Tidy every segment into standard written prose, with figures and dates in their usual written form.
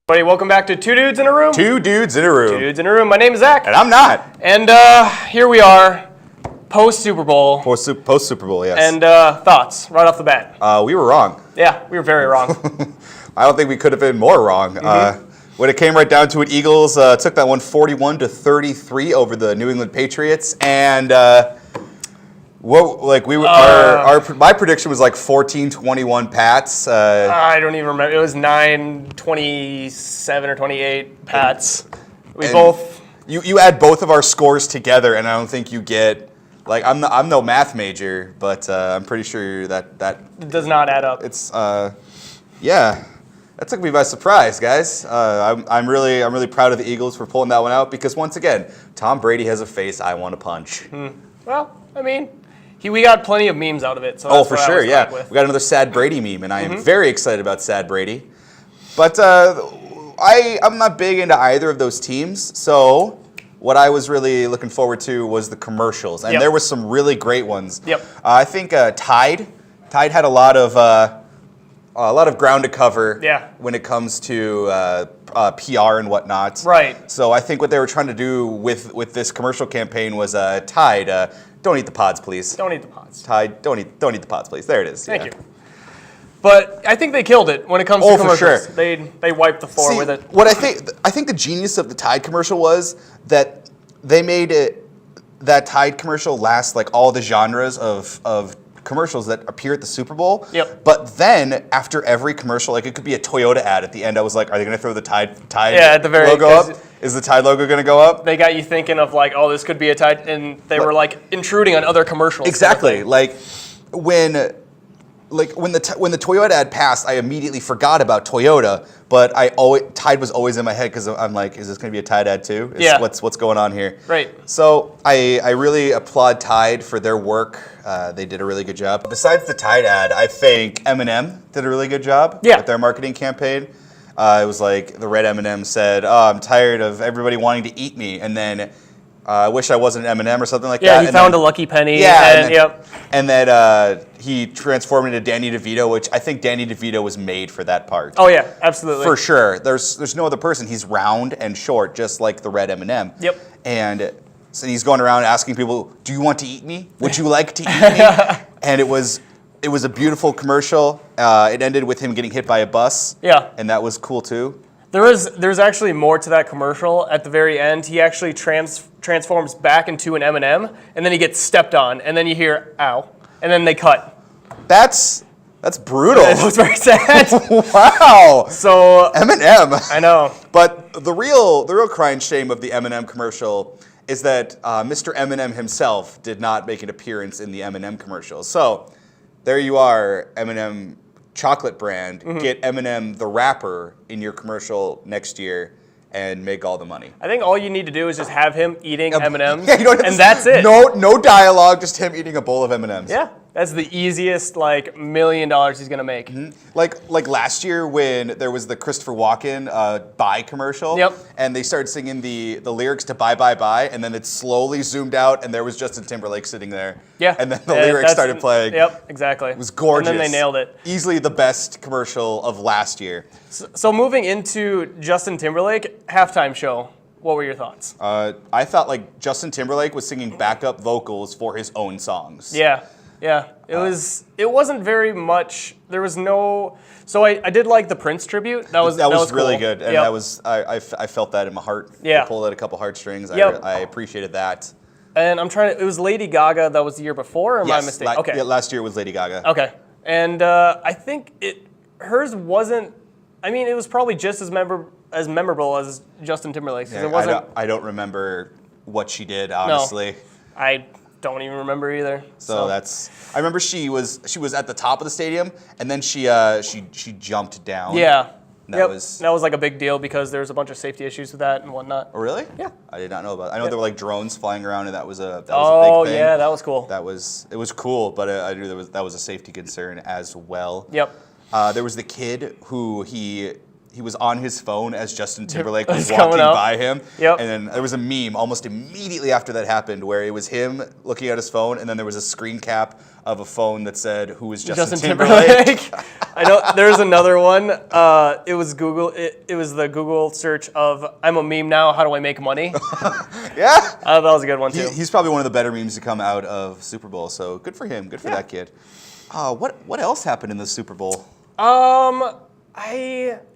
Everybody, welcome back to Two Dudes in a Room. Two Dudes in a Room. Two Dudes in a Room. My name is Zach. And I'm not. And here we are, post-Super Bowl. Post-Super Bowl, yes. And thoughts, right off the bat. We were wrong. Yeah, we were very wrong. I don't think we could have been more wrong. When it came right down to it, Eagles took that one 41-33 over the New England Patriots. And my prediction was like 14-21 Pats. I don't even remember. It was 9-27 or 28 Pats. You add both of our scores together, and I don't think you get. Like I'm no math major, but I'm pretty sure that it does not add up. It's yeah, that took me by surprise, guys. I'm really proud of the Eagles for pulling that one out because once again, Tom Brady has a face I want to punch. Well, I mean, we got plenty of memes out of it. So that's for sure, yeah. We got another Sad Brady meme, and I am very excited about Sad Brady. But I'm not big into either of those teams, so. What I was really looking forward to was the commercials, and there was some really great ones. I think Tide had a lot of ground to cover when it comes to PR and whatnot. Right. So I think what they were trying to do with this commercial campaign was Tide, don't eat the pods, please. Don't eat the pods. Tide, don't eat the pods, please. There it is. Thank you. But I think they killed it when it comes to commercials. For sure. They wiped the floor with it. What I think the genius of the Tide commercial was that they made that Tide commercial last like all the genres of commercials that appear at the Super Bowl. But then after every commercial, like it could be a Toyota ad at the end. I was like, are they going to throw the Tide at the very logo up? Is the Tide logo going to go up? They got you thinking of like, oh, this could be a Tide, and they were like intruding on other commercials. Exactly. Like when the Toyota ad passed, I immediately forgot about Toyota, but Tide was always in my head because I'm like, is this going to be a Tide ad too? What's going on here? Right. So I really applaud Tide for their work. They did a really good job. Besides the Tide ad, I think M&M did a really good job with their marketing campaign. It was like the red M&M said, "Oh, I'm tired of everybody wanting to eat me," and then. I wish I wasn't an M&M or something like that. Yeah, he found a lucky penny. Yeah, and then he transformed into Danny DeVito, which I think Danny DeVito was made for that part. Oh yeah, absolutely. For sure. There's no other person. He's round and short, just like the red M&M. And so he's going around asking people, "Do you want to eat me? Would you like to eat me?" And it was a beautiful commercial. It ended with him getting hit by a bus. And that was cool too. There's actually more to that commercial. At the very end, he actually transforms back into an M&M, and then he gets stepped on, and then you hear "ow," and then they cut. That's brutal. It was very sad. Wow. So M&M. I know. But the real crying shame of the M&M commercial is that Mr. M&M himself did not make an appearance in the M&M commercial. So there you are, M&M. Chocolate brand, get M&M the rapper in your commercial next year and make all the money. I think all you need to do is just have him eating M&Ms, and that's it. No dialogue, just him eating a bowl of M&Ms. Yeah, that's the easiest like $1 million he's gonna make. Like last year when there was the Christopher Walken Bye commercial, and they started singing the lyrics to Bye Bye Bye, and then it slowly zoomed out, and there was Justin Timberlake sitting there. And then the lyrics started playing. Exactly. It was gorgeous. And then they nailed it. Easily the best commercial of last year. So moving into Justin Timberlake halftime show, what were your thoughts? I thought like Justin Timberlake was singing backup vocals for his own songs. Yeah. It wasn't very much. There was no. So I did like the Prince tribute. That was really cool. Good, and that was I felt that in my heart. Yeah. I pulled out a couple heartstrings. I appreciated that. And it was Lady Gaga that was the year before, or am I mistaken? Okay. Yeah, last year was Lady Gaga. Okay. And I think hers wasn't. I mean, it was probably just as memorable as Justin Timberlake's. Yeah, it wasn't. I don't remember what she did, honestly. No, I don't even remember either. So I remember she was at the top of the stadium, and then she jumped down. Yeah. That was like a big deal because there was a bunch of safety issues with that and whatnot. Oh, really? Yeah. I did not know about it. I know there were like drones flying around, and that was a big thing. Oh, yeah, that was cool. It was cool, but I knew that was a safety concern as well. Yep. There was the kid who he he was on his phone as Justin Timberlake was It's coming walking up. by him. Yep. And then there was a meme almost immediately after that happened where it was him looking at his phone, and then there was a screen cap of a phone that said, "Who is Justin Timberlake?" I know there's another one. It was Google. It was the Google search of "I'm a meme now. How do I make money?" Yeah. That was a good one too. He's probably one of the better memes to come out of Super Bowl. So good for him. Good for that kid. What else happened in the Super Bowl?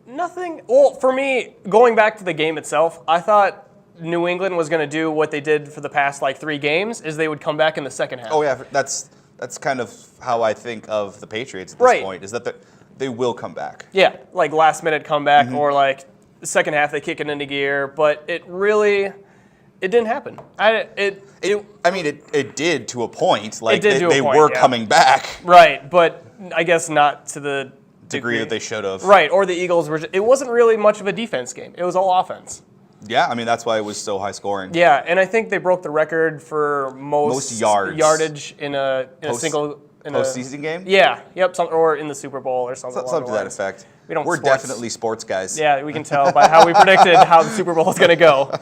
Nothing. Well, for me, going back to the game itself, I thought New England was going to do what they did for the past like 3 games, is they would come back in the second half. Oh yeah, that's kind of how I think of the Patriots at this point. Is that they will come back. Yeah, like last minute comeback or like the second half they kick it into gear, but it didn't happen. It did to a point. Like did to a they point, were yeah. coming back. Right, but I guess not to the Degree that they should have. Right, or the Eagles were. It wasn't really much of a defense game. It was all offense. Yeah, I mean that's why it was so high scoring. Yeah, and I think they broke the record for most yardage in a single postseason game. Yeah, yep, or in the Super Bowl or something. Something to that effect. We're sports. definitely sports guys. Yeah, we can tell by how we predicted how the Super Bowl is going to go.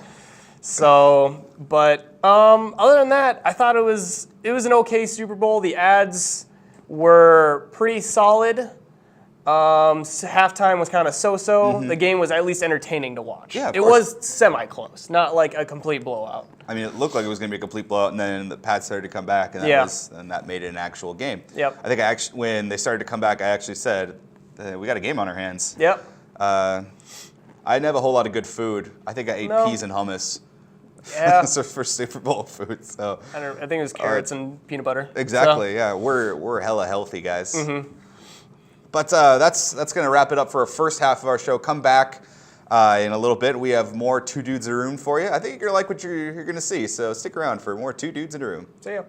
So, but other than that, I thought it was an okay Super Bowl. The ads were pretty solid. Halftime was kind of so-so. The game was at least entertaining to watch. Yeah, it was semi-close, not like a complete blowout. I mean, it looked like it was going to be a complete blowout, and then the Pats started to come back, and that made it an actual game. Yep. I think when they started to come back, I actually said, "We got a game on our hands." Yep. I didn't have a whole lot of good food. I think I ate peas and hummus. Yeah. For Super Bowl food. So I think it was carrots and peanut butter. Exactly. So. Yeah, we're hella healthy guys. But that's going to wrap it up for our first half of our show. Come back in a little bit. We have more Two Dudes in a Room for you. I think you're going to like what you're going to see. So stick around for more Two Dudes in a Room. See ya.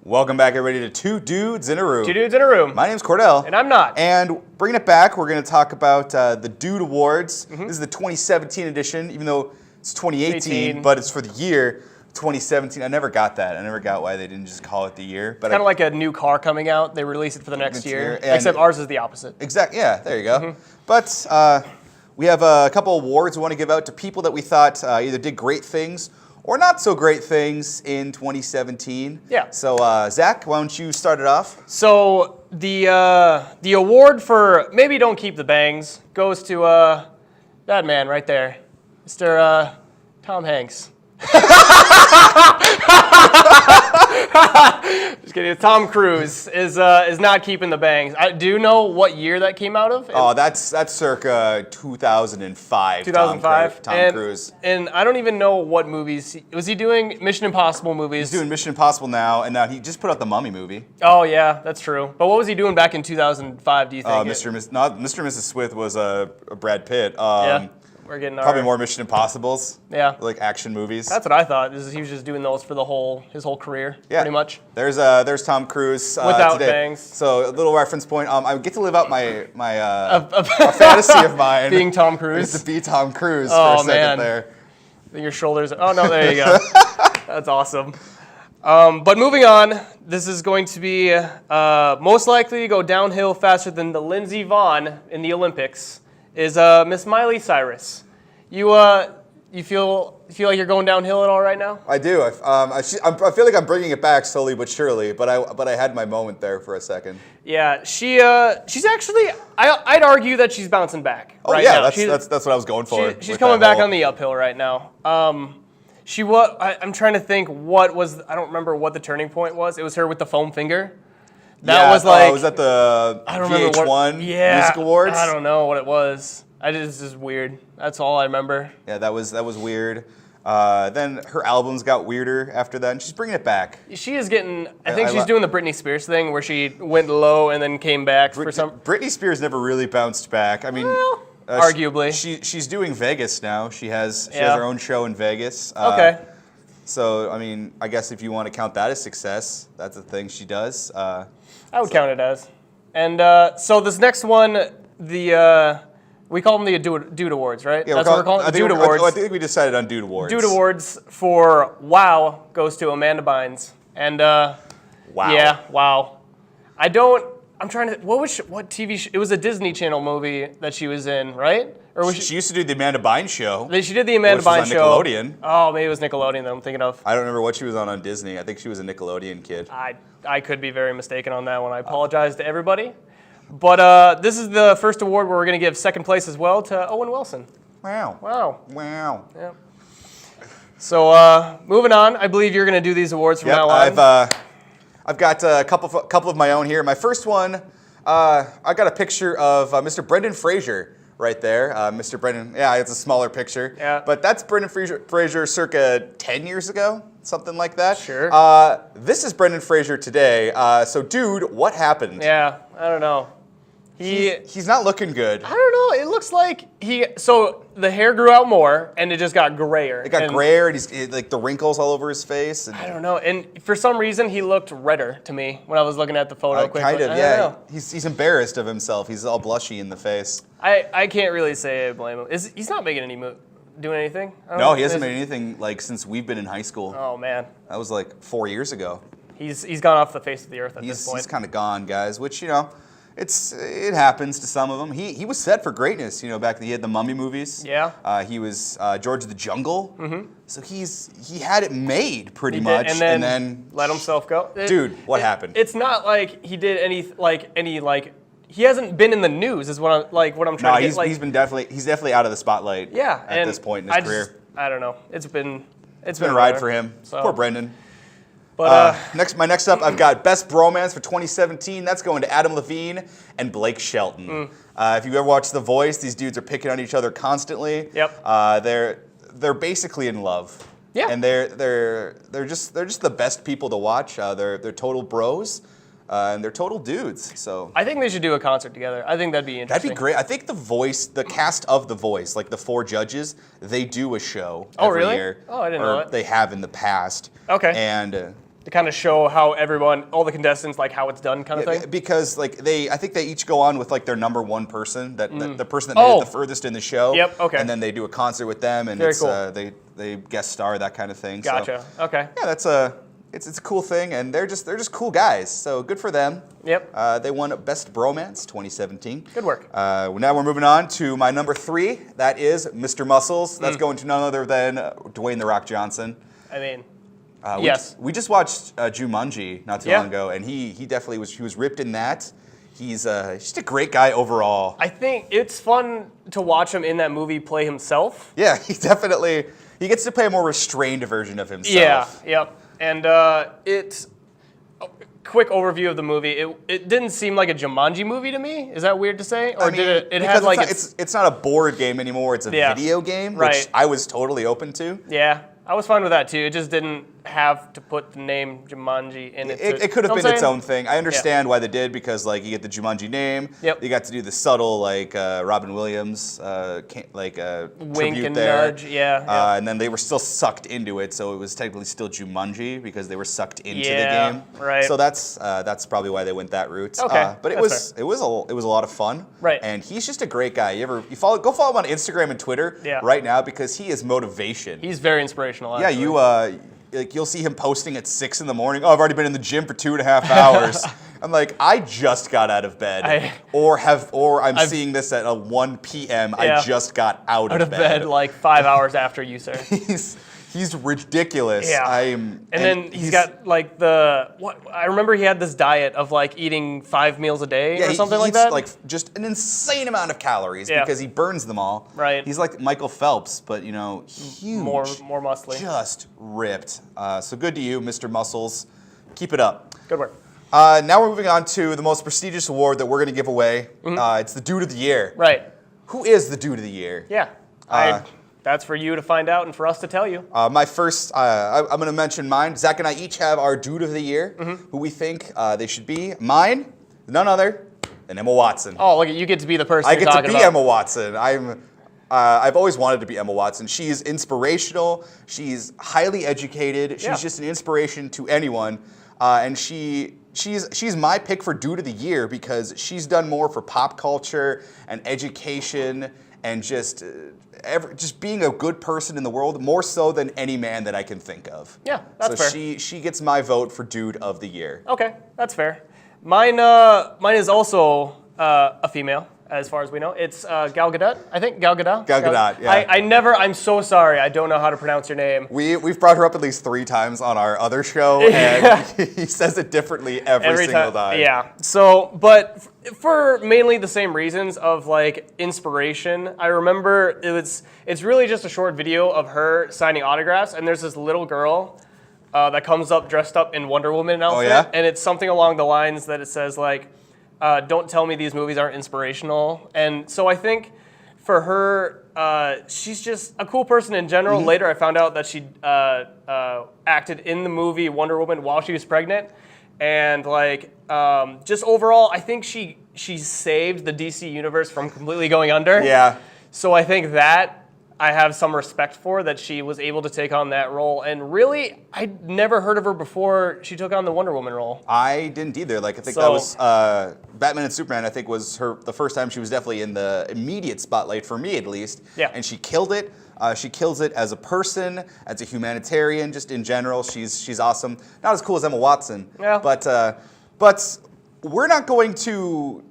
Welcome back, everybody, to Two Dudes in a Room. Two Dudes in a Room. My name's Cordell. And I'm not. And bringing it back, we're going to talk about the Dude Awards. This is the 2017 edition, even though it's 2018, but it's for the year 2017. I never got that. I never got why they didn't just call it the year. But kind of like a new car coming out. They release it for the next year. Except ours is the opposite. Exactly. Yeah, there you go. But we have a couple awards we want to give out to people that we thought either did great things or not so great things in 2017. Yeah. So, Zach, why don't you start it off? So the award for maybe don't keep the bangs goes to that man right there, Mr. Tom Hanks. Just kidding. Tom Cruise is not keeping the bangs. Do you know what year that came out of? Oh, that's circa 2005. 2005. Tom Cruise. And I don't even know what movies. Was he doing Mission Impossible movies? He's doing Mission Impossible now, and now he just put out the Mummy movie. Oh, yeah, that's true. But what was he doing back in 2005, do you think? Mr. and Mrs. Smith was a Brad Pitt. Yeah. We're getting probably more Mission Impossibles. Yeah. Like action movies. That's what I thought. He was just doing those for his whole career, pretty much. There's Tom Cruise without today. bangs. So a little reference point. I get to live out my a fantasy of mine. Being Tom Cruise. To be Tom Cruise for a second there. Your shoulders. Oh no, there you go. That's awesome. But moving on, this is going to be most likely to go downhill faster than the Lindsey Vonn in the Olympics. Is Miss Miley Cyrus. You feel like you're going downhill at all right now? I do. I feel like I'm bringing it back slowly but surely. But I had my moment there for a second. Yeah, she's actually. I'd argue that she's bouncing back. Oh right yeah, now. that's what I was going for. She's coming back on the uphill right now. I'm trying to think what was. I don't remember what the turning point was. It was her with the foam finger. That was like. Was that the VH1 Music Awards? I don't know what it was. It's just weird. That's all I remember. Yeah, that was weird. Then her albums got weirder after that, and she's bringing it back. She is getting. I think she's doing the Britney Spears thing where she went low and then came back for some. Britney Spears never really bounced back. I mean, arguably, she's doing Vegas now. She has her own show in Vegas. Okay. So I mean, I guess if you want to count that as success, that's a thing she does. I would count it as. And so this next one, we call them the Dude Awards, right? Yeah, that's what we're calling it. Dude Awards. I think we decided on Dude Awards. Dude Awards for Wow goes to Amanda Bynes. And wow. Yeah, Wow. I'm trying to. What TV show? It was a Disney Channel movie that she was in, right? Or was she used to do the Amanda Bynes show. She did the Amanda Bynes was on show. Nickelodeon. Oh, maybe it was Nickelodeon that I'm thinking of. I don't remember what she was on Disney. I think she was a Nickelodeon kid. I could be very mistaken on that one. I apologize to everybody. But this is the first award where we're going to give second place as well to Owen Wilson. Wow. Wow. Yeah. So moving on, I believe you're going to do these awards from now on. I've got a couple of my own here. My first one, I got a picture of Mr. Brendan Fraser right there. Mr. Brendan, yeah, it's a smaller picture. Yeah. But that's Brendan Fraser circa 10 years ago, something like that. Sure. This is Brendan Fraser today. So, dude, what happened? Yeah, I don't know. He's not looking good. I don't know. It looks like so the hair grew out more and it just got grayer. It got grayer and he's like the wrinkles all over his face. And I don't know. And for some reason he looked redder to me when I was looking at the photo. Kind of, yeah. He's embarrassed of himself. He's all blushy in the face. I can't really say I blame him. He's not making any doing anything? No, he hasn't made anything like since we've been in high school. Oh man. That was like 4 years ago. He's gone off the face of the earth at this point. He's kind of gone, guys, which, you know, it happens to some of them. He was set for greatness, you know, back then he had the Mummy movies. Yeah. He was George of the Jungle. Mm-hmm. So he had it made pretty much. And then let himself go. Dude, what happened? It's not like he did any he hasn't been in the news is what I'm trying to get. He's definitely out of the spotlight. Yeah, at this point in his career. I don't know. It's been a ride for him. So. Poor Brendan. But next up, I've got Best Bromance for 2017. That's going to Adam Levine and Blake Shelton. If you've ever watched The Voice, these dudes are picking on each other constantly. Yep. They're basically in love. Yeah. And they're just the best people to watch. They're total bros. And they're total dudes. So I think they should do a concert together. I think that'd be interesting. That'd be great. I think the cast of The Voice, like the 4 judges, they do a show every year. Oh, I didn't know that. They have in the past. Okay. And to kind of show how all the contestants, like how it's done kind of thing? Because I think they each go on with like their number one person, the person that made it the furthest in the show. Yep, okay. And then they do a concert with them, and Very it's, cool. they guest star, that kind of thing. Gotcha, so, okay. Yeah, it's a cool thing, and they're just cool guys, so good for them. Yep. They won Best Bromance 2017. Good work. Now we're moving on to my number 3. That is Mr. Muscles. That's going to none other than Dwayne "The Rock" Johnson. I mean, yes. We just watched Jumanji not too long ago, and he definitely was ripped in that. He's just a great guy overall. I think it's fun to watch him in that movie play himself. Yeah, he definitely He gets to play a more restrained version of himself. Yeah, yep. And it's quick overview of the movie. It didn't seem like a Jumanji movie to me. Is that weird to say? Or did it? It had like it's not a board game anymore. It's a video game, which I was totally open to. Yeah, I was fine with that too. It just didn't have to put the name Jumanji in it. It could have been its own thing. I understand why they did, because like you get the Jumanji name. Yep. You got to do the subtle like Robin Williams wink tribute and there. nudge. Yeah. And then they were still sucked into it, so it was technically still Jumanji because they were sucked into the game. Right. So that's probably why they went that route. Okay. But it was a lot of fun. Right. And he's just a great guy. Go follow him on Instagram and Twitter right now, because he is motivation. He's very inspirational. Yeah, you'll see him posting at 6 in the morning. Oh, I've already been in the gym for 2.5 hours. I'm like, I just got out of bed, or I'm seeing this at 1 p.m. I just got out of bed like 5 hours after you, sir. He's ridiculous. Yeah. And then he's got like I remember he had this diet of like eating 5 meals a day or something like that. Like just an insane amount of calories because he burns them all. Right. He's like Michael Phelps, but huge. More muscly. Just ripped. So good to you, Mr. Muscles. Keep it up. Good work. Now we're moving on to the most prestigious award that we're going to give away. It's the Dude of the Year. Right. Who is the Dude of the Year? Yeah. That's for you to find out and for us to tell you. My first, I'm going to mention mine. Zach and I each have our Dude of the Year, who we think they should be. Mine, none other than Emma Watson. Oh, look, you get to be the person I you're get to talking be about. Emma Watson. I've always wanted to be Emma Watson. She's inspirational. She's highly educated. She's just an inspiration to anyone. And she's my pick for Dude of the Year because she's done more for pop culture and education and just being a good person in the world, more so than any man that I can think of. Yeah, that's fair. So she gets my vote for Dude of the Year. Okay, that's fair. Mine is also a female, as far as we know. It's Gal Gadot, I think. Gal Gadot? Gal Gadot, yeah. I'm so sorry. I don't know how to pronounce your name. We've brought her up at least 3 times on our other show, and he says it differently every single time. Yeah. So, but for mainly the same reasons of like inspiration, I remember it's really just a short video of her signing autographs, and there's this little girl that comes up dressed up in Wonder Woman outfit, and it's something along the lines that it says like, don't tell me these movies aren't inspirational. And so I think for her, she's just a cool person in general. Later I found out that she acted in the movie Wonder Woman while she was pregnant. And like, just overall, I think she saved the DC universe from completely going under. Yeah. So I think that I have some respect for, that she was able to take on that role. And really, I'd never heard of her before she took on the Wonder Woman role. I didn't either. Like, I think that was Batman and Superman, I think, was the first time she was definitely in the immediate spotlight, for me at least. Yeah. And she killed it. She kills it as a person, as a humanitarian, just in general. She's awesome. Not as cool as Emma Watson. Yeah. But we're not going to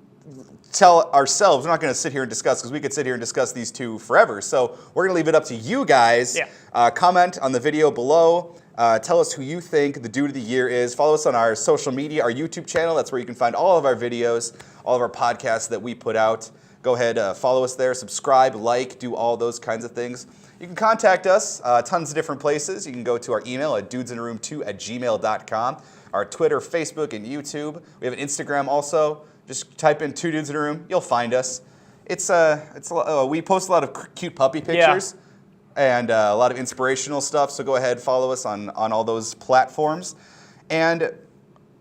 tell ourselves, we're not going to sit here and discuss, because we could sit here and discuss these two forever. So we're going to leave it up to you guys. Yeah. Comment on the video below. Tell us who you think the Dude of the Year is. Follow us on our social media, our YouTube channel. That's where you can find all of our videos, all of our podcasts that we put out. Go ahead, follow us there, subscribe, like, do all those kinds of things. You can contact us tons of different places. You can go to our email at dudesintheroom2@gmail.com, our Twitter, Facebook, and YouTube. We have an Instagram also. Just type in 2 Dudes in a Room. You'll find us. We post a lot of cute puppy pictures and a lot of inspirational stuff. So go ahead, follow us on all those platforms. And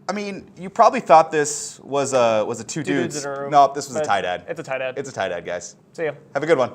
I mean, you probably thought this was a 2 dudes. In a room. No, this was a tie dad. It's a tie dad. It's a tie dad, guys. See ya. Have a good one.